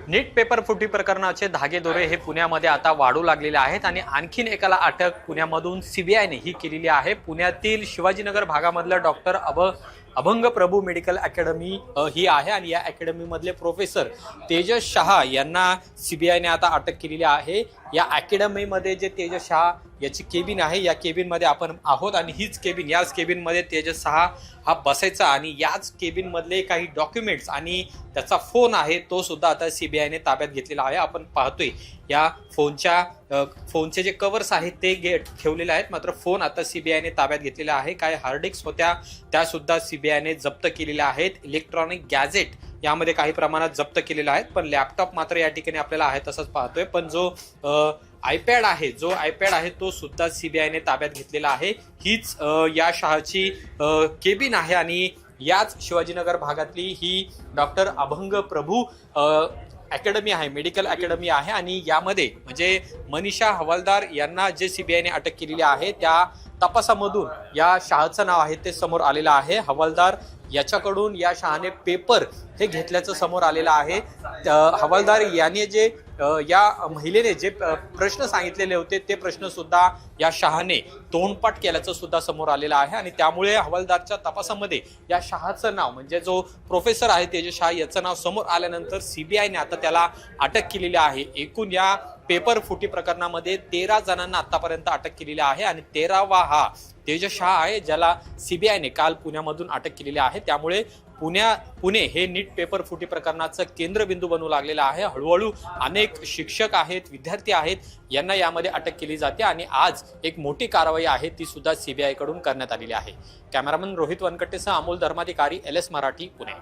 नीट paper फुटी प्रकरणाचे धागेदोरे हे पुण्यामध्ये आता वाढू लागलेले आहेत आणि आणखीन एकाला अटक पुण्यामधून सीबीआयने ही केलेली आहे। पुण्यातील शिवाजीनगर भागामधलं डॉक्टर अभंग प्रभू मेडिकल अकॅडमी ही आहे आणि या अकॅडमी मधले प्रोफेसर तेजस शहा यांना सीबीआयने आता अटक केलेली आहे। या अकॅडमी मध्ये जे तेजस शहा याची केबिन आहे, या केबिन मध्ये आपण आहोत आणि हीच केबिन, याच केबिन मध्ये तेजस शहा हा बसायचा आणि याच केबिन मधले काही डॉक्युमेंट्स आणि त्याचा फोन आहे तो सुद्धा आता सीबीआयने ताब्यात घेतलेला आहे। आपण पाहतोय या फोनचे जे कव्हर्स आहेत ते ठेवलेले आहेत, मात्र फोन आता सीबीआयने ताब्यात घेतलेला आहे। काय हार्ड डिस्क होत्या त्या सुद्धा सीबीआयने जप्त केलेल्या आहेत। इलेक्ट्रॉनिक गॅजेट यामध्ये काही प्रमाणात जप्त केलेला आहेत, पण लॅपटॉप मात्र या ठिकाणी आपल्याला आहे तसंच पाहतोय। पण जो आयपॅड आहे तो सुद्धा सीबीआयने ताब्यात घेतलेला आहे। हीच या शहाची केबिन आहे आणि याच शिवाजीनगर भागातली ही डॉक्टर अभंग प्रभू अकॅडमी आहे, मेडिकल अकॅडमी आहे आणि यामध्ये म्हणजे मनीषा हवालदार यांना जे सीबीआयने अटक केलेली आहे त्या तपासामधून या शहाचं नाव आहे ते समोर आलेलं आहे। हवालदार याच्याकडून या शहाने पेपर हे घेतल्याचं समोर आलेलं आहे। हवालदार याने जे या महिलेने जे प्रश्न सांगितलेले होते ते प्रश्न सुद्धा या शहाने तोंडपाठ केल्याचं सुद्धा समोर आलेलं आहे आणि त्यामुळे हवालदारच्या तपासामध्ये या शहाचं नाव म्हणजे जो प्रोफेसर आहे तेजस शहा याचं नाव समोर आल्यानंतर सीबीआयने आता त्याला अटक केलेली आहे। एकूण या पेपर फुटी प्रकरणामध्ये 13 जणांना आतापर्यंत अटक केलेली आहे आणि 13वा हा तेजस शहा आहे ज्याला सीबीआयने काल पुण्यामधून अटक केलेली आहे। त्यामुळे पुणे हे नीट पेपर फुटी प्रकरणाचं केंद्रबिंदू बनू लागलेला आहे। हळूहळू अनेक शिक्षक आहेत, विद्यार्थी आहेत यांना यामध्ये अटक केली जाते आणि आज एक मोठी कारवाई आहे ती सुद्धा सीबीआय कडून करण्यात आलेली आहे। कॅमेरामन रोहित वनकट्टेसह अमोल धर्माधिकारी, LS मराठी, पुणे।